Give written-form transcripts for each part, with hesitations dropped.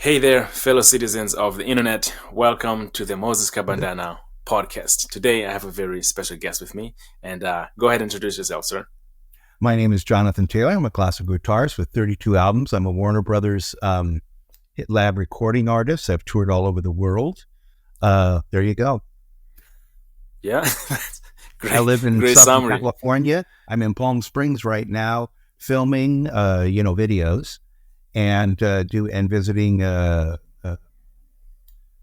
Hey there, fellow citizens of the internet. Welcome to the Moses Kabandana podcast. Today, I have a very special guest with me, and go ahead and introduce yourself, sir. My name is Jonathan Taylor. I'm a classical guitarist with 32 albums. I'm a Warner Brothers hit lab recording artist. I've toured all over the world. There you go. Yeah, I live in Southern summary. California. I'm in Palm Springs right now, filming, videos, and visiting. I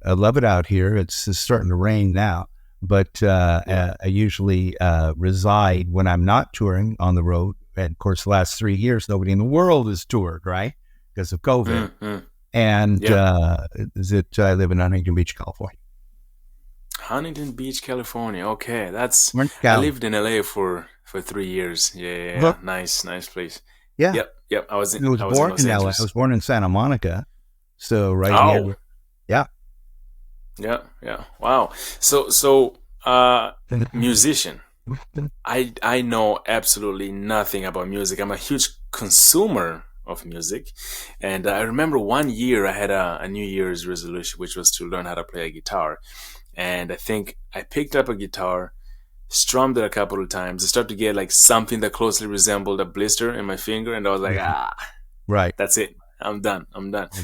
love it out here. It's starting to rain now, but I usually reside when I'm not touring on the road. And of course, the last 3 years, nobody in the world has toured, right? Because of COVID. And I live in Huntington Beach, California. Huntington Beach, California. Okay, Orange I County. lived in LA for 3 years. Yeah. Nice place. Yeah. Yep. I was I was in born Los in LA. I Angeles. was born in Santa Monica. So right Oh. near. Yeah. Yeah. Wow. So, musician. I know absolutely nothing about music. I'm a huge consumer of music, and I remember one year I had a New Year's resolution, which was to learn how to play a guitar. And I think I picked up a guitar, strummed it a couple of times. I started to get like something that closely resembled a blister in my finger, and I was like, Right. that's it. I'm done.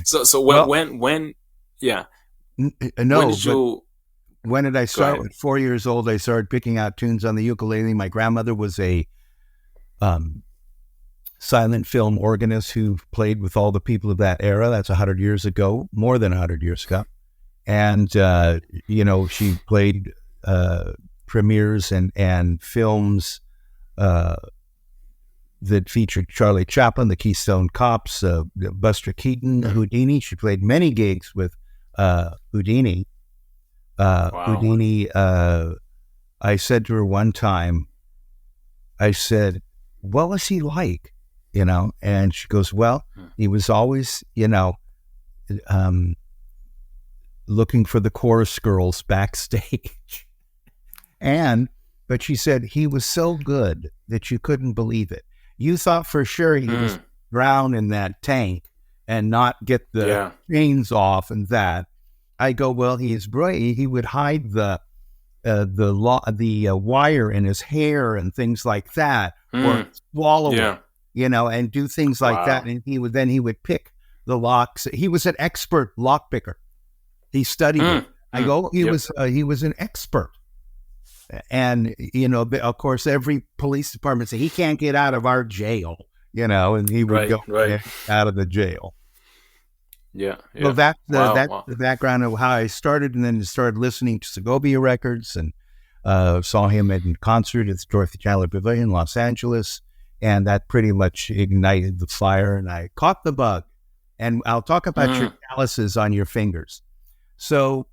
So Well- when yeah, No, when did but you? when did I start? ahead. At 4 years old, I started picking out tunes on the ukulele. My grandmother was a silent film organist who played with all the people of that era. That's 100 years ago, more than 100 years ago. And, she played premieres and films that featured Charlie Chaplin, the Keystone Cops, Buster Keaton, Houdini. She played many gigs with Houdini. Wow. Houdini, I said to her one time, I said, what was he like? And she goes, well, he was always, looking for the chorus girls backstage. But she said, he was so good that you couldn't believe it. You thought for sure he was drown in that tank and not get the chains off and that. I go, well, he's brilliant. He would hide the wire in his hair and things like that, or swallow it, and do things like that. And he would pick the locks. He was an expert lock picker. He studied it. I go, he was an expert. And, of course, every police department said, he can't get out of our jail, and he would go out of the jail. Yeah. Well, that's Wow. the background of how I started, and then started listening to Segovia records, and saw him in concert at the Dorothy Chandler Pavilion, Los Angeles, and that pretty much ignited the fire, and I caught the bug. And I'll talk about your calluses on your fingers. So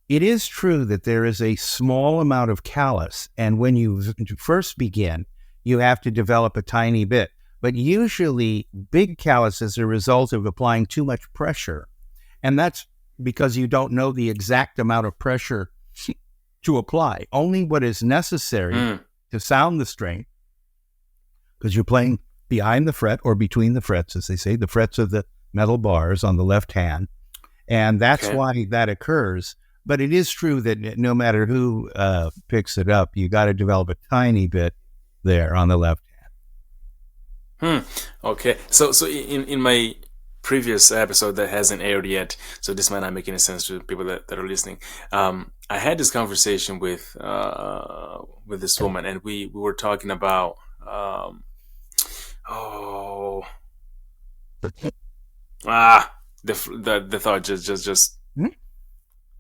it is true that there is a small amount of callus, and when you first begin, you have to develop a tiny bit. But usually, big callus is a result of applying too much pressure. And that's because you don't know the exact amount of pressure to apply. Only what is necessary to sound the string, because you're playing behind the fret or between the frets, as they say, the frets of the metal bars on the left hand. And that's why that occurs. But it is true that no matter who picks it up, you got to develop a tiny bit there on the left hand. Okay. So in my previous episode that hasn't aired yet, so this might not make any sense to people that are listening. I had this conversation with this woman, and we were talking about the thought just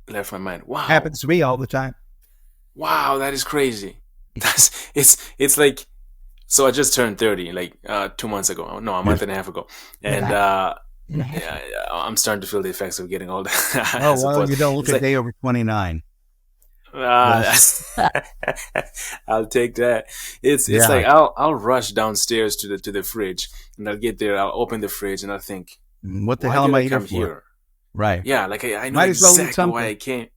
left my mind. Wow. Happens to me all the time. Wow, that is crazy. It's like, so I just turned 30 like 2 months ago. No, a month and a half ago. And I'm starting to feel the effects of getting older. Oh, well, you don't look a day over 29. I'll take that. It's like I'll rush downstairs to the fridge, and I'll get there, I'll open the fridge, and I'll think, what the why hell did am I I come here for? here? Right. Yeah, like I know Might as well eat exactly something. why I came.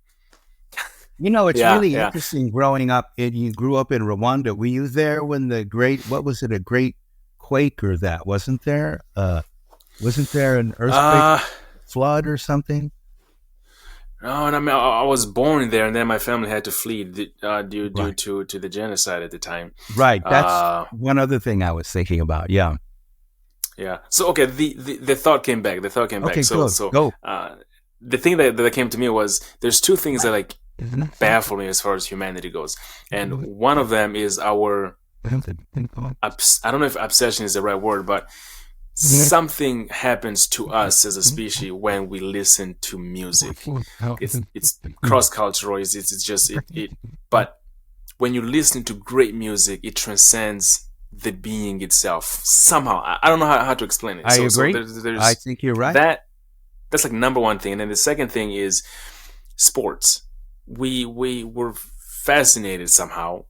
It's really interesting growing up. You grew up in Rwanda. Were you there when a great quake or that? Wasn't there? Wasn't there an earthquake flood or something? No, and I mean, I was born there, and then my family had to flee due Right. to the genocide at the time. Right. That's Uh, one other thing I was thinking about. Yeah. yeah. So okay, the thought came back. The thought came back. Okay, So good. so Go. the thing that came to me was there's two things that like baffle me as far as humanity goes, and one of them is our I don't know if obsession is the right word, but something happens to us as a species when we listen to music. It's cross cultural. It's just it. But when you listen to great music, it transcends the being itself somehow. I don't know how to explain it. I So agree. I there's think you're right. that's like number one thing, and then the second thing is sports. We were fascinated somehow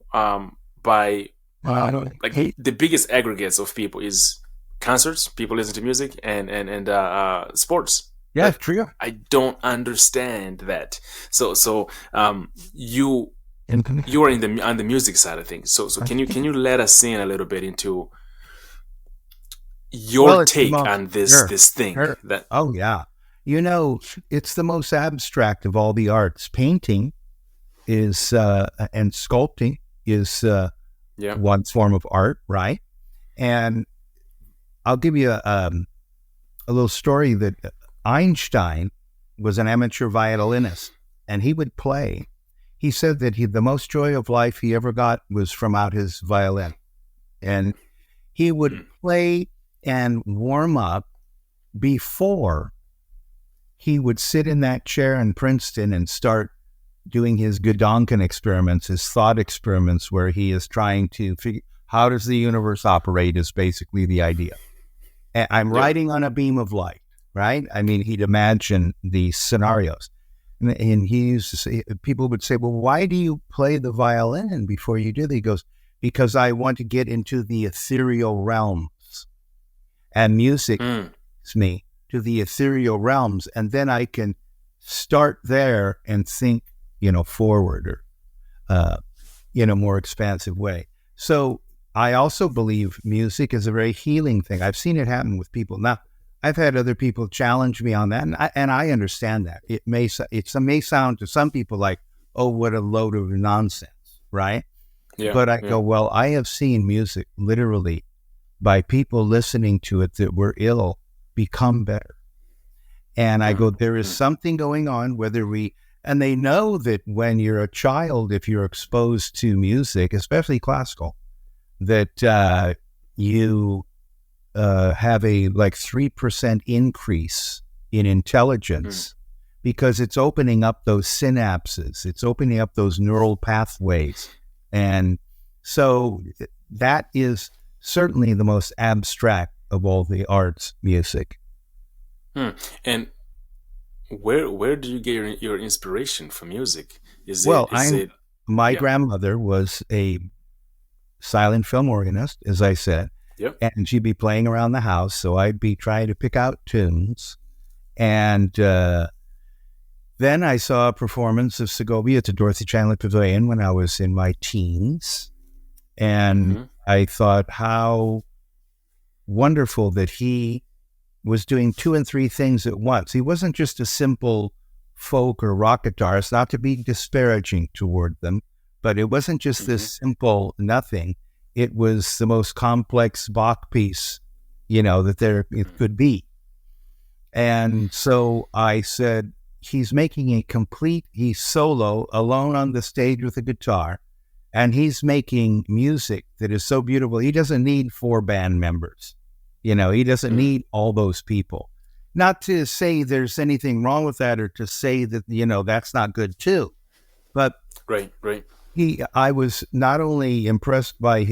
by like the biggest aggregates of people is concerts. People listen to music and sports. Yeah, But true. I don't understand that. So you are in the on the music side of things. So can you let us in a little bit into Well, your it's the take most on this sure, this thing sure. that Oh yeah. You know, it's the most abstract of all the arts. Painting is and sculpting is yeah. one form of art, right? And I'll give you a little story that Einstein was an amateur violinist, and he would play. He said that the most joy of life he ever got was from out his violin, and he would play and warm up before he would sit in that chair in Princeton and start doing his Gedanken experiments, his thought experiments, where he is trying to figure how does the universe operate is basically the idea. I'm Yeah. riding on a beam of light, right? I mean, he'd imagine these scenarios. And he used to say, people would say, well, why do you play the violin before you do that? He goes, because I want to get into the ethereal realms. And music Mm. takes me to the ethereal realms. And then I can start there and think, forward or, in a more expansive way. So I also believe music is a very healing thing. I've seen it happen with people. Now, I've had other people challenge me on that, and I understand that. It may sound to some people like, oh, what a load of nonsense, right? Yeah. But I yeah. go, well, I have seen music literally by people listening to it that were ill become better. And I go, there is something going on, and they know that when you're a child, if you're exposed to music, especially classical, that you have a like 3% increase in intelligence because it's opening up those synapses. It's opening up those neural pathways. And so that is certainly the most abstract of all the arts, music. And where do you get your inspiration for music? Is Well, it my yeah. grandmother was a silent film organist, as I said, Yep. and she'd be playing around the house. So I'd be trying to pick out tunes. And then I saw a performance of Segovia at the Dorothy Chandler Pavilion when I was in my teens. And I thought how wonderful that he was doing 2 and 3 things at once. He wasn't just a simple folk or rock guitarist, not to be disparaging toward them, but it wasn't just this simple nothing. It was the most complex Bach piece, that there it could be. And so I said, he's making he's solo, alone on the stage with a guitar, and he's making music that is so beautiful. He doesn't need 4 band members. He doesn't need all those people. Not to say there's anything wrong with that or to say that, that's not good too. But Right. I was not only impressed by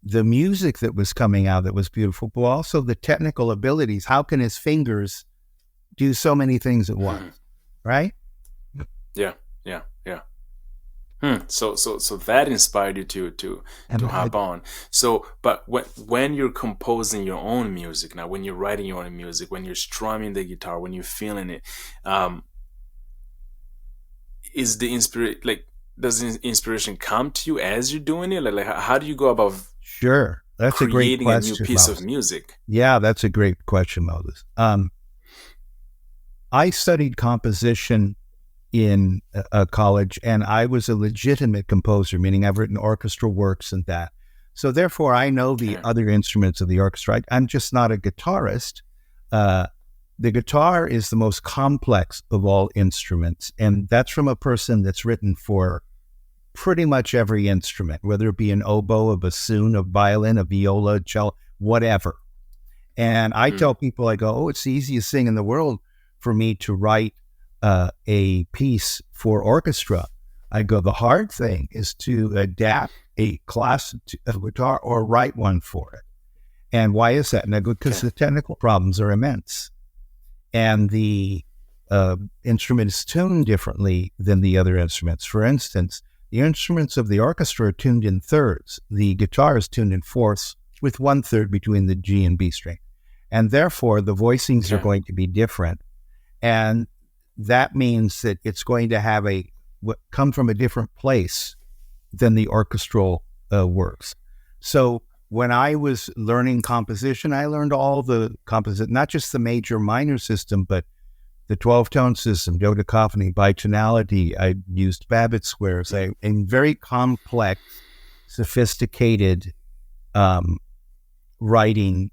the music that was coming out that was beautiful, but also the technical abilities. How can his fingers do so many things at once, right? Yeah. So that inspired you to hop on. So, but when you're composing your own music now, when you're writing your own music, when you're strumming the guitar, when you're feeling it, is the does the inspiration come to you as you're doing it? Like how do you go about Sure, that's a great creating a new question, piece of Moses. music? Yeah, that's a great question, Moses. I studied composition in college, and I was a legitimate composer, meaning I've written orchestral works and that. So therefore, I know the other instruments of the orchestra. I'm just not a guitarist. The guitar is the most complex of all instruments, and that's from a person that's written for pretty much every instrument, whether it be an oboe, a bassoon, a violin, a viola, a cello, whatever. And I tell people, I go, it's the easiest thing in the world for me to write a piece for orchestra. I go, the hard thing is to adapt a class to a guitar or write one for it. And why is that? And I go, because the technical problems are immense. And the instrument is tuned differently than the other instruments. For instance, the instruments of the orchestra are tuned in thirds. The guitar is tuned in fourths, with 1/3 between the G and B string. And therefore, the voicings are going to be different. And that means that it's going to have come from a different place than the orchestral works. So when I was learning composition, I learned all the not just the major minor system, but the 12-tone system, dodecaphony, bitonality. I used Babbitt squares, in very complex, sophisticated writing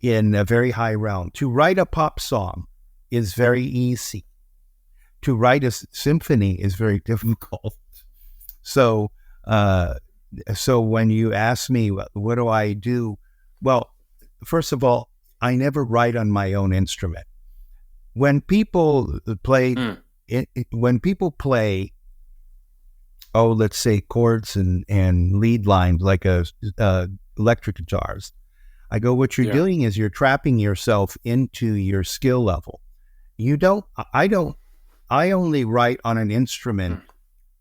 in a very high realm. To write a pop song is very easy. To write a symphony is very difficult. So when you ask me, what do I do? Well, first of all, I never write on my own instrument. When people play, let's say chords and lead lines like electric guitars, I go, what you're doing is you're trapping yourself into your skill level. I only write on an instrument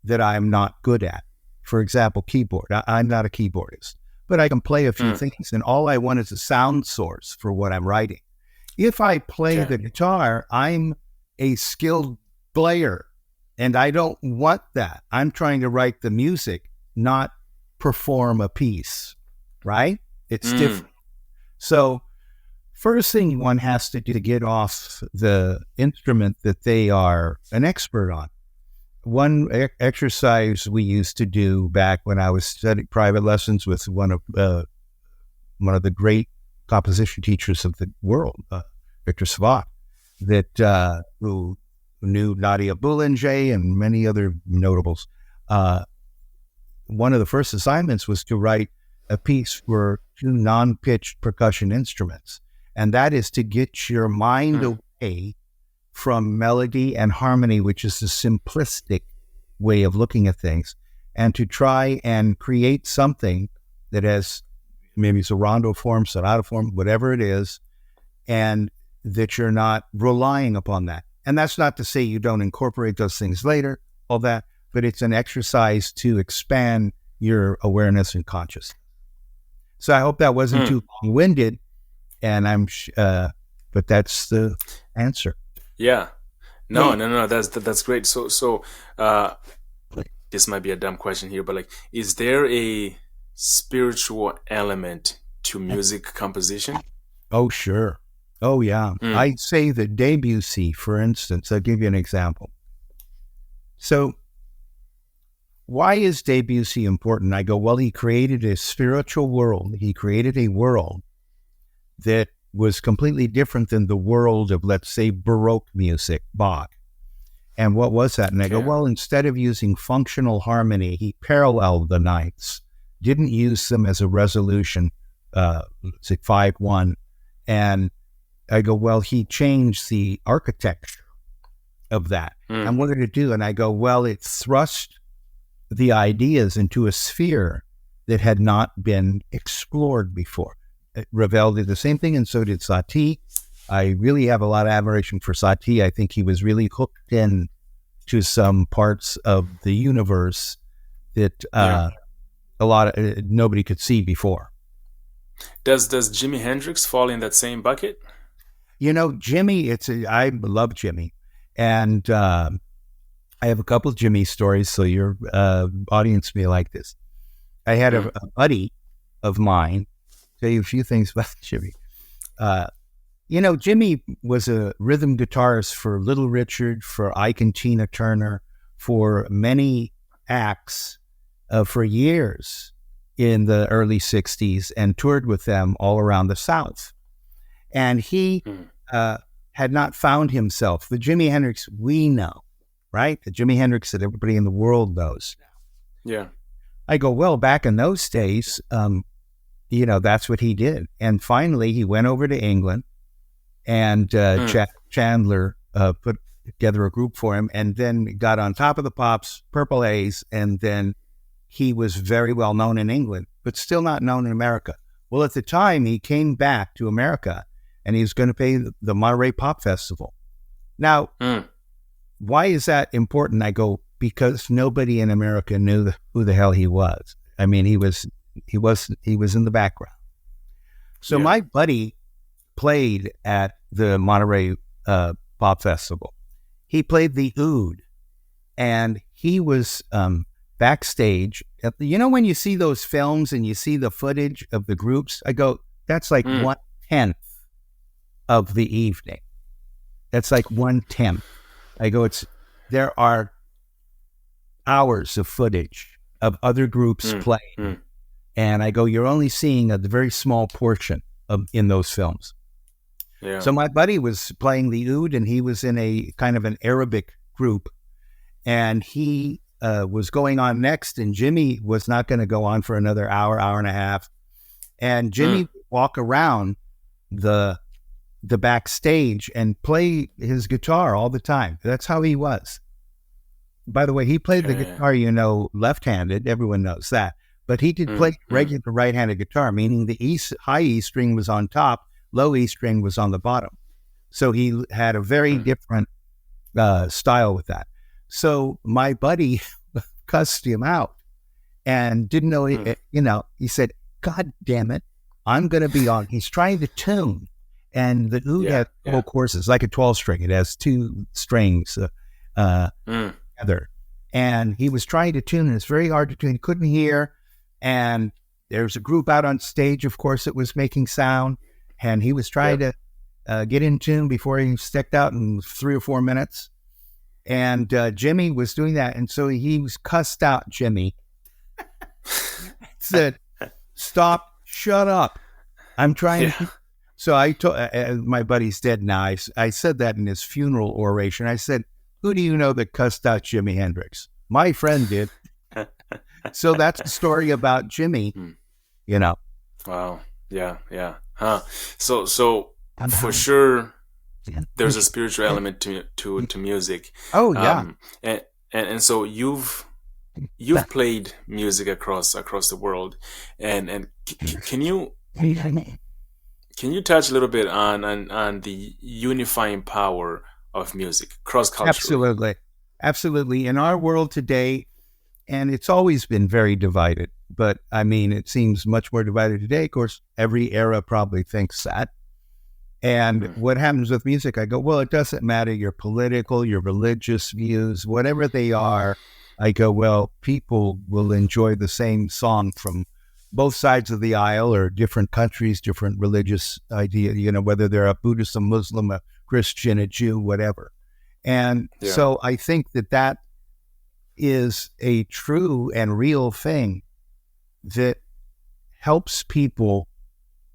that I'm not good at. For example, keyboard. I'm not a keyboardist, but I can play a few things, and all I want is a sound source for what I'm writing. If I play the guitar, I'm a skilled player, and I don't want that. I'm trying to write the music, not perform a piece, right? It's different. So first thing one has to do to get off the instrument that they are an expert on. One exercise we used to do back when I was studying private lessons with one of the great composition teachers of the world, Victor Svat, who knew Nadia Boulanger and many other notables. One of the first assignments was to write a piece for 2 non-pitched percussion instruments. And that is to get your mind away from melody and harmony, which is a simplistic way of looking at things, and to try and create something that has maybe it's a rondo form, sonata form, whatever it is, and that you're not relying upon that. And that's not to say you don't incorporate those things later, all that, but it's an exercise to expand your awareness and consciousness. So I hope that wasn't too long-winded, and but that's the answer. Yeah. No, that's great. So this might be a dumb question here, but is there a spiritual element to music composition? Oh, sure. Oh, yeah. I say that Debussy, for instance, I'll give you an example. So why is Debussy important? I go, well, he created a spiritual world. He created a world that was completely different than the world of, let's say, Baroque music, Bach. And what was that? And I go, well, instead of using functional harmony, he paralleled the ninths, didn't use them as a resolution, say 5/1. And I go, well, he changed the architecture of that. And what did it do? And I go, well, it thrust the ideas into a sphere that had not been explored before. Ravel did the same thing, and so did Satie. I really have a lot of admiration for Satie. I think he was really hooked in to some parts of the universe that nobody could see before. Does Jimi Hendrix fall in that same bucket? You know, Jimmy, I love Jimmy, and I have a couple of Jimmy stories, so your audience may like this. I had a buddy of mine. Tell you a few things about Jimmy. Jimmy was a rhythm guitarist for Little Richard, for Ike and Tina Turner, for many acts for years in the early 60s and toured with them all around the South. And he had not found himself, the Jimi Hendrix we know, right? The Jimi Hendrix that everybody in the world knows. Yeah. I go, well, back in those days, that's what he did. And finally, he went over to England, and Chandler put together a group for him, and then got on Top of the Pops, Purple Haze, and then he was very well known in England, but still not known in America. Well, at the time, he came back to America, and he was going to play the Monterey Pop Festival. Now, why is that important? I go, because nobody in America knew who the hell he was. I mean, he was in the background. So my buddy played at the Monterey Pop Festival. He played the Oud, and he was backstage. When you see those films and you see the footage of the groups, I go, that's like 1/10 of the evening. That's like 1/10. I go, there are hours of footage of other groups playing. And I go, you're only seeing a very small portion in those films. Yeah. So my buddy was playing the oud, and he was in a kind of an Arabic group, and he was going on next, and Jimmy was not going to go on for another hour and a half. And Jimmy would walk around the backstage and play his guitar all the time. That's how he was. By the way, he played the guitar, left-handed. Everyone knows that. But he did play regular right-handed guitar, meaning the high E string was on top, low E string was on the bottom. So he had a very different style with that. So my buddy cussed him out and didn't know, he said, God damn it, I'm going to be on. He's trying to tune. And the oud has whole courses, like a 12-string. It has two strings together. And he was trying to tune, and it's very hard to tune. He couldn't hear. And there's a group out on stage, of course, that was making sound. And he was trying to get in tune before he stepped out in 3 or 4 minutes. And Jimmy was doing that. And so he was cussed out, Jimmy. Said, stop, shut up. I'm trying to. So I told, my buddy's dead now. I said that in his funeral oration. I said, who do you know that cussed out Jimi Hendrix? My friend did. So that's the story about Jimmy, Wow. Yeah. Huh. So for sure, there's a spiritual element to music. Oh yeah. And so you've played music across the world, and can you touch a little bit on the unifying power of music cross-culturally? Absolutely. In our world today, and it's always been very divided, but I mean, it seems much more divided today. Of course, every era probably thinks that. And what happens with music, I go, well, it doesn't matter your political, your religious views, whatever they are. I go, well, people will enjoy the same song from both sides of the aisle, or different countries, different religious idea, whether they're a Buddhist, a Muslim, a Christian, a Jew, whatever. And so I think that is a true and real thing that helps people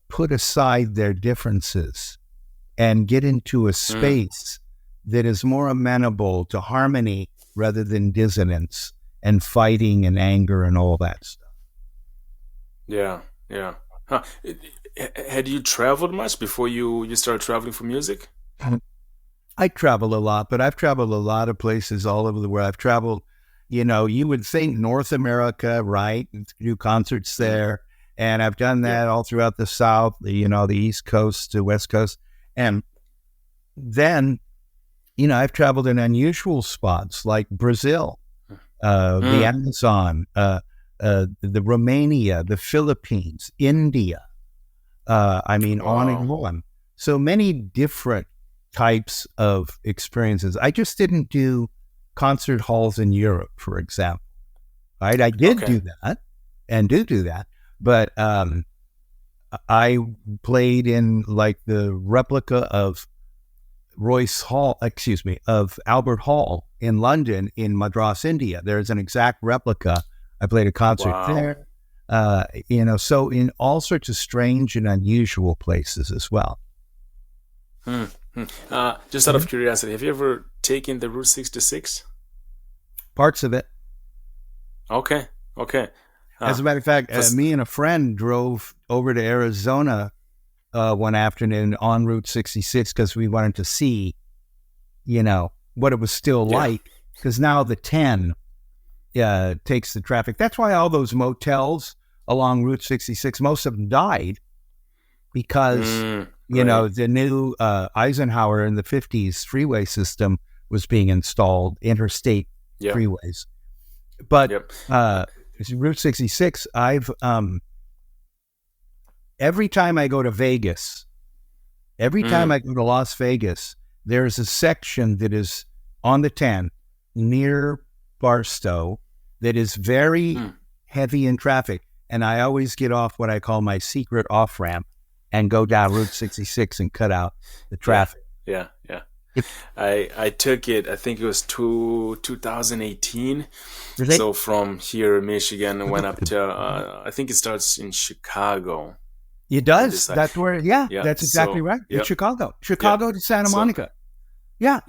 put aside their differences and get into a space that is more amenable to harmony rather than dissonance and fighting and anger and all that stuff. Yeah. Huh. Had you traveled much before you started traveling for music? I travel a lot, but I've traveled a lot of places all over the world. I've traveled, you would think North America, right? Do concerts there. And I've done that all throughout the South, the East Coast to West Coast. And then, I've traveled in unusual spots like Brazil, the Amazon, the Romania, the Philippines, India. On and on. So many different types of experiences. I just didn't do concert halls in Europe, for example. Right? I did do that and do that. But I played in like the replica of of Albert Hall in London, in Madras, India. There's an exact replica. I played a concert there. So in all sorts of strange and unusual places as well. Just out of curiosity, have you ever taken the Route 66? Parts of it. Okay. As a matter of fact, me and a friend drove over to Arizona one afternoon on Route 66 because we wanted to see, what it was still like. Because now the 10 takes the traffic. That's why all those motels along Route 66, most of them died because, the new Eisenhower in the 50s freeway system was being installed, interstate freeways. But Route 66, every time I go to Vegas, every time I go to Las Vegas, there's a section that is on the 10 near Barstow that is very heavy in traffic. And I always get off what I call my secret off-ramp and go down Route 66 and cut out the traffic. Yeah. I took it, I think it was 2018. So from here in Michigan, I went up to, I think it starts in Chicago. It does. That's where, that's exactly right. In Chicago to Santa Monica. Yeah.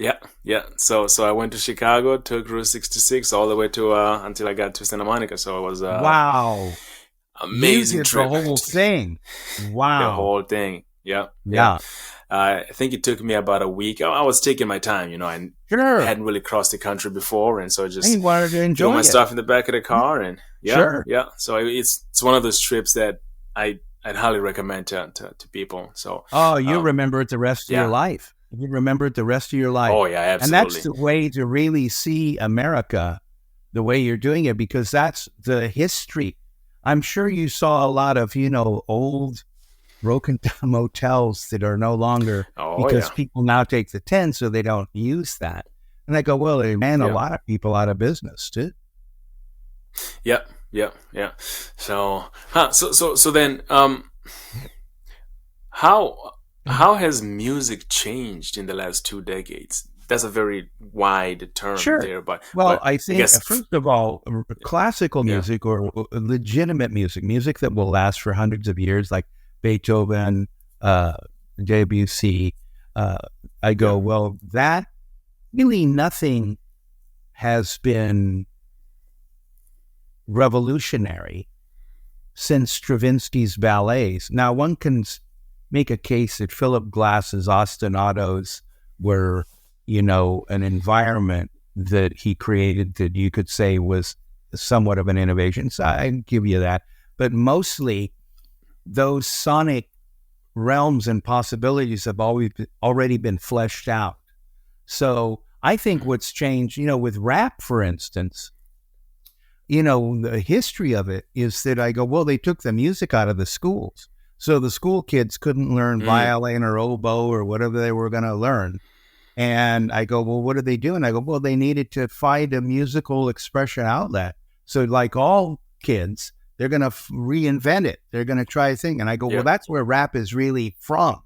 So I went to Chicago, took Route 66 all the way to, until I got to Santa Monica. So it was, wow. Amazing trip. The whole thing. Wow. The whole thing. Yeah. I think it took me about a week. I was taking my time, I hadn't really crossed the country before, and so I just wanted to enjoy my stuff in the back of the car, and So it's one of those trips that I'd highly recommend to people. So you remember it the rest of your life. You remember it the rest of your life. Oh yeah, absolutely. And that's the way to really see America, the way you're doing it, because that's the history. I'm sure you saw a lot of old broken down motels that are no longer because people now take the 10, so they don't use that. And I go, well, it ran a lot of people out of business too. Yeah. So then, how has music changed in the last 2 decades? That's a very wide term there, but I think first of all, classical music or legitimate music that will last for hundreds of years, like Beethoven, Debussy. I go, well, that really nothing has been revolutionary since Stravinsky's ballets. Now, one can make a case that Philip Glass's ostinatos were, an environment that he created that you could say was somewhat of an innovation. So I give you that. But mostly, those sonic realms and possibilities have already been fleshed out. So I think what's changed, with rap, for instance, the history of it is that I go, well, they took the music out of the schools. So the school kids couldn't learn violin or oboe or whatever they were going to learn. And I go, well, what are they doing? I go, well, they needed to find a musical expression outlet. So like all kids, they're going to reinvent it. They're going to try a thing. And I go, well, that's where rap is really from.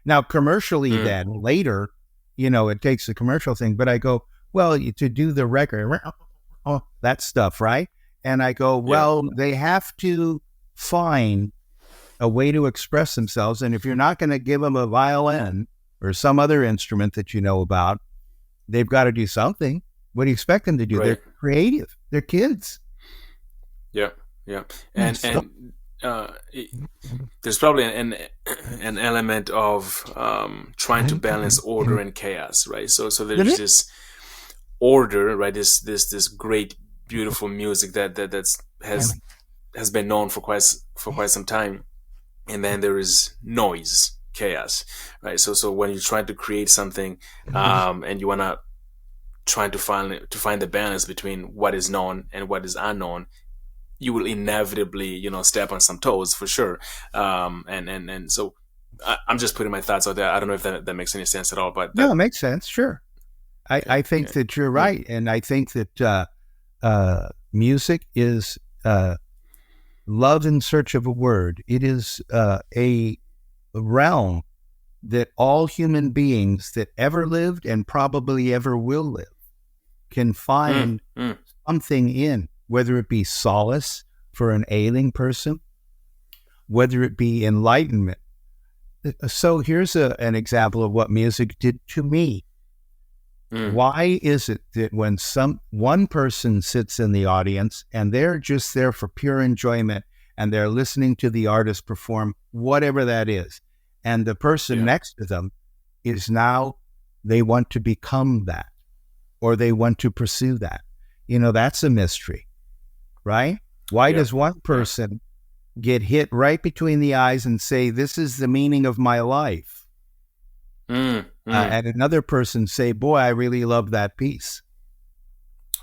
Now, commercially then, later, it takes the commercial thing. But I go, well, to do the record, that stuff, right? And I go, well, they have to find a way to express themselves. And if you're not going to give them a violin or some other instrument that you know about, they've got to do something. What do you expect them to do? Right. They're creative. They're kids. Yeah. And there's probably an element of trying to balance order and chaos, right? So there's this order, right? This great, beautiful music that has been known for quite some time, and then there is noise, chaos, right? So when you're trying to create something, and you wanna trying to find the balance between what is known and what is unknown, you will inevitably, step on some toes for sure. And so I'm just putting my thoughts out there. I don't know if that makes any sense at all, but no, it makes sense. Sure. I think that you're right. And I think that music is love in search of a word. It is a realm that all human beings that ever lived and probably ever will live can find something in, whether it be solace for an ailing person, whether it be enlightenment. So here's an example of what music did to me. Why is it that when one person sits in the audience and they're just there for pure enjoyment and they're listening to the artist perform whatever that is, and the person next to them is now, they want to become that, or they want to pursue that? That's a mystery, right? Why does one person get hit right between the eyes and say, this is the meaning of my life? And another person say, boy, I really love that piece.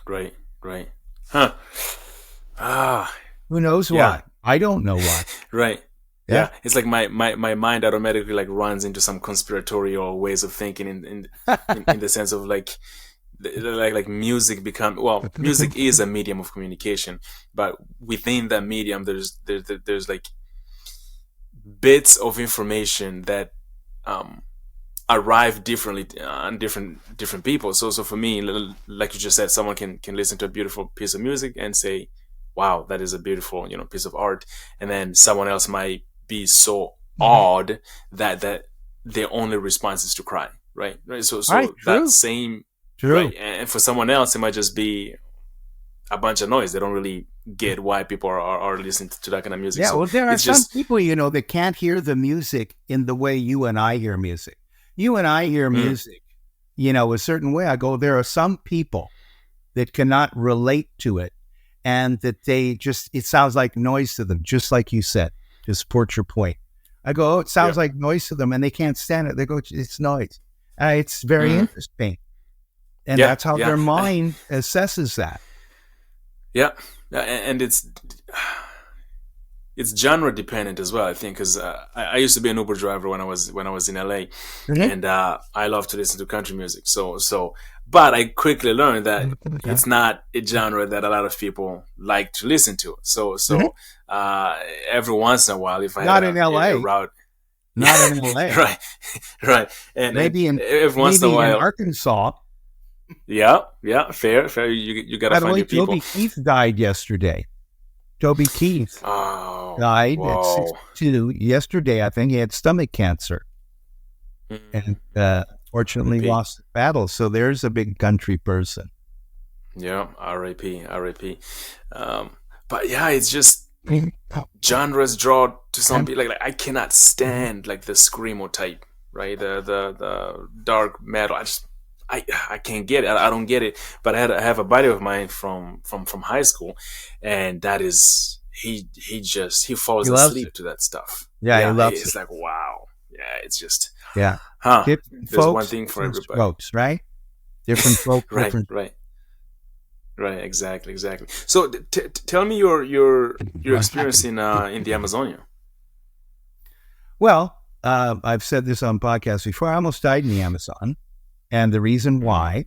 Right. Huh. Who knows why? I don't know why. Right. Yeah. It's like my mind automatically like runs into some conspiratorial ways of thinking in the sense of like music music is a medium of communication, but within that medium there's like bits of information that arrive differently on different people. So for me, like you just said, someone can listen to a beautiful piece of music and say, wow, that is a beautiful piece of art, and then someone else might be so awed that their only response is to cry, right? So right, that same true. Right, and for someone else it might just be a bunch of noise. They don't really get why people are listening to that kind of music. Yeah, so well, there are some people that can't hear the music in the way you and I hear music. You and I hear music, a certain way. I go, there are some people that cannot relate to it, and that it sounds like noise to them, just like you said, to support your point. I go, it sounds like noise to them, and they can't stand it. They go, it's noise. It's very interesting. And that's how their mind assesses that. Yeah. And it's genre dependent as well, I think, because I used to be an Uber driver when I was in LA, and I love to listen to country music. But I quickly learned that it's not a genre that a lot of people like to listen to. So every once in a while, if I not had in LA, a route, not in LA, right, and maybe every once in a while, in Arkansas. Yeah, fair. You gotta find your people. Toby Keith died yesterday. Toby Keith died at 62 yesterday. I think he had stomach cancer, and fortunately lost the battle. So there's a big country person. Yeah, R.I.P. But yeah, it's just genres draw to some people. Like I cannot stand like the screamo type, right? The dark metal. I can't get it. I don't get it. But I have a buddy of mine from high school, and that is he falls asleep to that stuff. Yeah, he loves it's like wow. Yeah, it's just Different there's folks, one thing for everybody. Strokes, right? Different folks, right. Exactly. So tell me your experience in the Amazonia. Well, I've said this on podcasts before. I almost died in the Amazon. And the reason why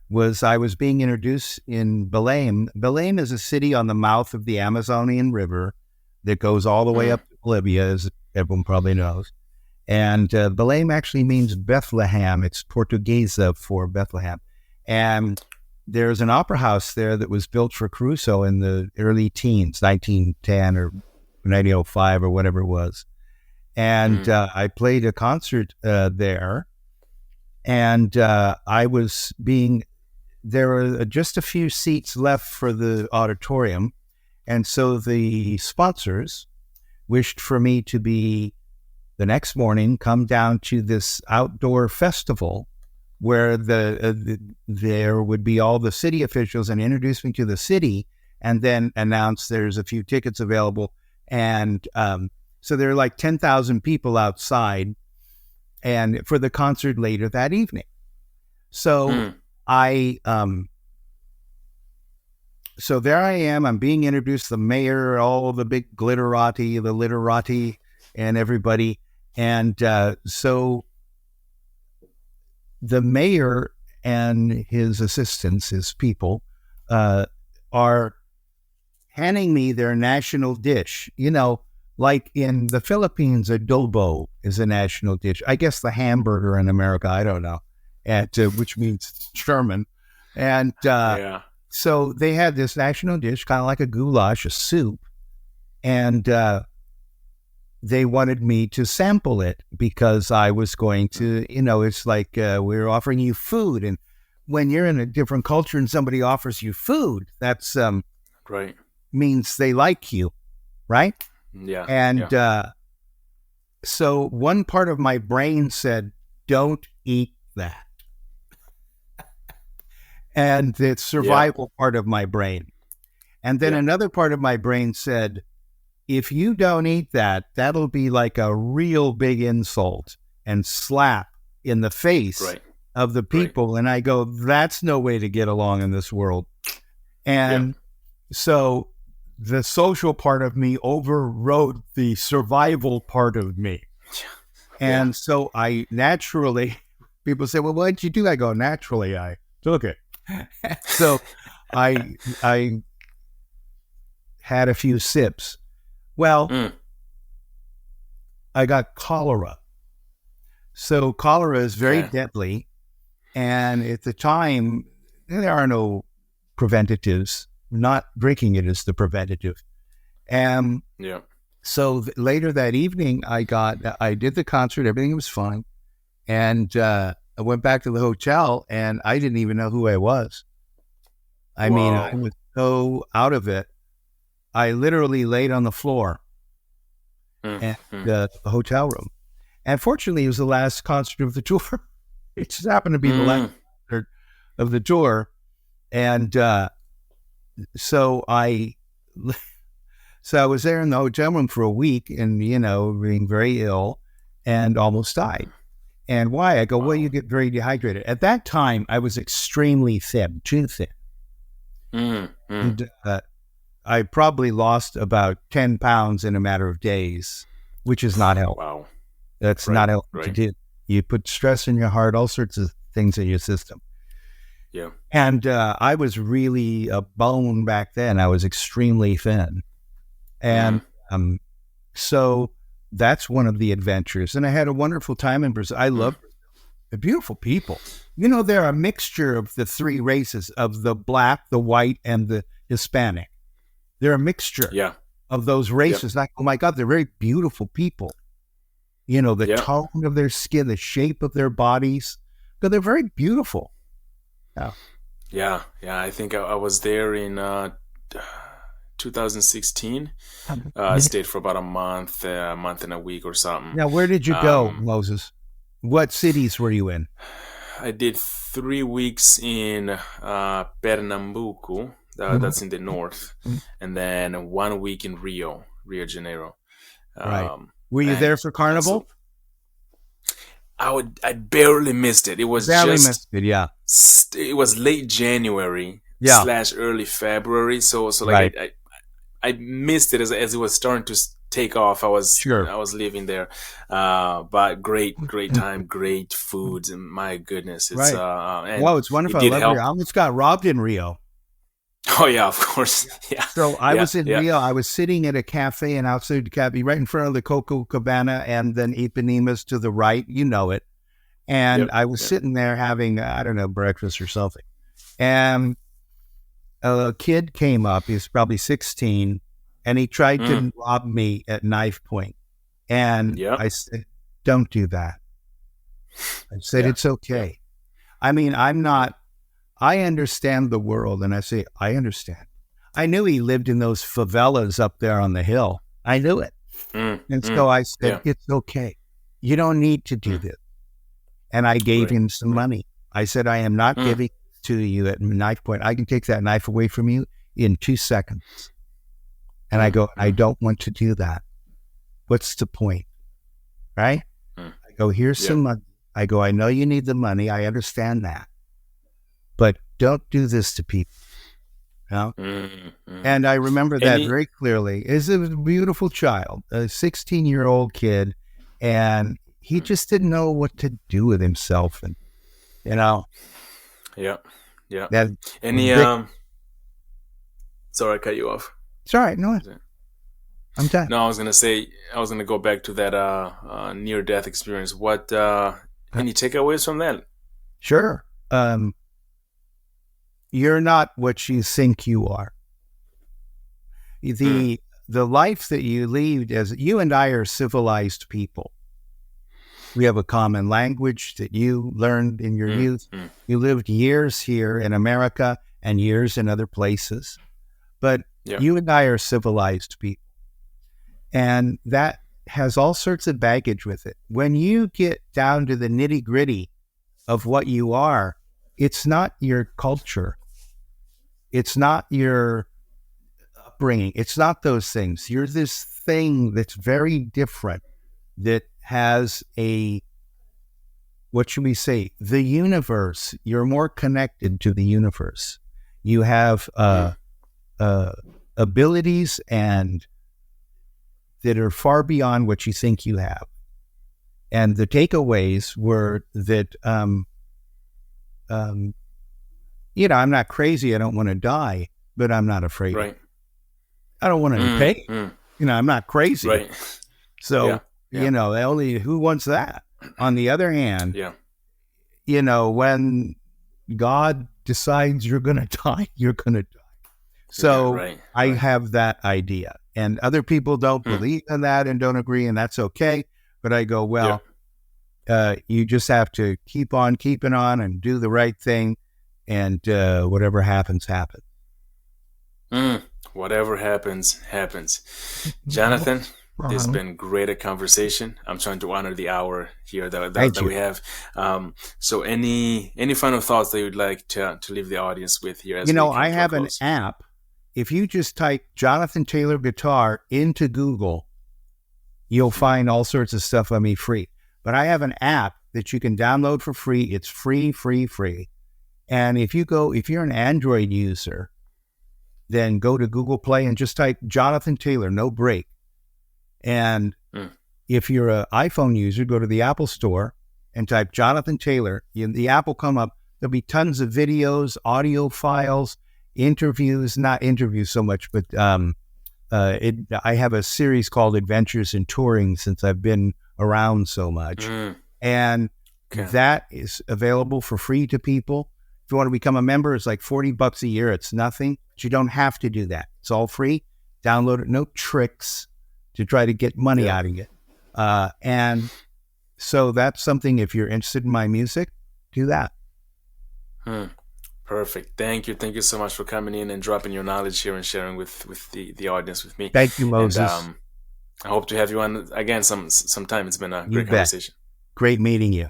was I was being introduced in Belém. Belém is a city on the mouth of the Amazonian River that goes all the way up to Bolivia, as everyone probably knows. And Belém actually means Bethlehem. It's Portuguese for Bethlehem. And there's an opera house there that was built for Caruso in the early teens, 1910 or 1905 or whatever it was. And I played a concert there. And there were just a few seats left for the auditorium. And so the sponsors wished for me to be, the next morning, come down to this outdoor festival where there would be all the city officials and introduce me to the city, and then announce there's a few tickets available. And so there are like 10,000 people outside and for the concert later that evening. So so there I am, I'm being introduced to the mayor, all the big literati and everybody. And so the mayor and his assistants, his people, are handing me their national dish. Like in the Philippines, adobo is a national dish. I guess the hamburger in America, I don't know, which means Sherman. And so they had this national dish, kind of like a goulash, a soup. And they wanted me to sample it because I was going to, it's like we're offering you food. And when you're in a different culture and somebody offers you food, that's right. means they like you, right? Yeah. And so one part of my brain said, don't eat that. And the survival part of my brain. And then another part of my brain said, if you don't eat that, that'll be like a real big insult and slap in the face of the people. Right. And I go, that's no way to get along in this world. And so the social part of me overrode the survival part of me. And so I naturally, people say, well, what'd you do? I go, naturally, I took it. So I had a few sips. Well, I got cholera. So cholera is very deadly. And at the time, there are no preventatives. Not drinking it is the preventative. So later that evening, I did the concert. Everything was fine. And I went back to the hotel and I didn't even know who I was. I mean, I was so out of it. I literally laid on the floor at the hotel room. And fortunately, it was the last concert of the tour. It just happened to be the last concert of the tour. And so I was there in the hotel room for a week and, being very ill and almost died. And why? I go, well, you get very dehydrated. At that time, I was extremely thin, too thin. And I probably lost about 10 pounds in a matter of days, which is not healthy. Wow. That's not healthy to do. You put stress in your heart, all sorts of things in your system. Yeah. And I was really a bone back then. I was extremely thin. And so that's one of the adventures. And I had a wonderful time in Brazil. I love Brazil. They're beautiful people. They're a mixture of the three races, of the black, the white, and the Hispanic. They're a mixture of those races. Like, oh my God, they're very beautiful people. The tone of their skin, the shape of their bodies. But they're very beautiful. Yeah. I think I was there in 2016. I stayed for about a month and a week or something. Now, where did you go, Moses? What cities were you in? I did 3 weeks in Pernambuco. That's in the north. And then 1 week in Rio de Janeiro. Right. Were you there for Carnival? I barely missed it. It was it was late January / early February. So like I missed it as it was starting to take off. I was living there. But great time, great foods, and my goodness, it's it's wonderful. I love Rio. I almost got robbed in Rio. Oh yeah, of course. Yeah. So I was in Rio. I was sitting at a cafe and outside the cafe, right in front of the Copacabana, and then Ipanemas to the right. You know it. And I was sitting there having, I don't know, breakfast or something. And a kid came up. He was probably 16, and he tried to rob me at knife point. And I said, "Don't do that." I said, "It's okay." I mean, I understand the world, and I say, I understand. I knew he lived in those favelas up there on the hill. I knew it. And so I said, it's okay. You don't need to do this. And I gave him some money. I said, I am not giving it to you at knife point. I can take that knife away from you in 2 seconds. And I go, I don't want to do that. What's the point? Right? I go, here's some money. I go, I know you need the money. I understand that. But don't do this to people. And I remember that very clearly. Is a beautiful child, a 16-year-old kid, and he just didn't know what to do with himself. And Any sorry, I cut you off. It's all right. No, I'm done. No, I was gonna go back to that near death experience. What any takeaways from that? Sure. You're not what you think you are. The life that you lead, as you and I are civilized people. We have a common language that you learned in your youth. You lived years here in America and years in other places. But you and I are civilized people. And that has all sorts of baggage with it. When you get down to the nitty-gritty of what you are, it's not your culture. It's not your upbringing. It's not those things. You're this thing that's very different, that has what should we say, the universe. You're more connected to the universe. You have abilities and that are far beyond what you think you have. And the takeaways were that, I'm not crazy. I don't want to die, but I'm not afraid. Right. I don't want to pay. I'm not crazy. Right. So, who wants that? On the other hand, when God decides you're going to die, you're going to die. So I have that idea. And other people don't believe in that and don't agree, and that's okay. But I go, you just have to keep on keeping on and do the right thing, and whatever happens, happens. Whatever happens, happens. Jonathan, this has been great a conversation. I'm trying to honor the hour here that we have. So any final thoughts that you'd like to leave the audience with here? I have an app. If you just type Jonathan Taylor Guitar into Google, you'll find all sorts of stuff on me free. But I have an app that you can download for free. It's free. And if you're an Android user, then go to Google Play and just type Jonathan Taylor, no break. And if you're an iPhone user, go to the Apple Store and type Jonathan Taylor. The app will come up. There'll be tons of videos, audio files, interviews, not interviews so much, but I have a series called Adventures in Touring since I've been around so much. And that is available for free to people. If you want to become a member, it's like $40 a year. It's nothing, but you don't have to do that. It's all free. Download it. No tricks to try to get money out of it. And so that's something, if you're interested in my music, do that. Perfect. Thank you. Thank you so much for coming in and dropping your knowledge here and sharing with the audience with me. Thank you, Moses. And, I hope to have you on again sometime. It's been a great conversation. Great meeting you.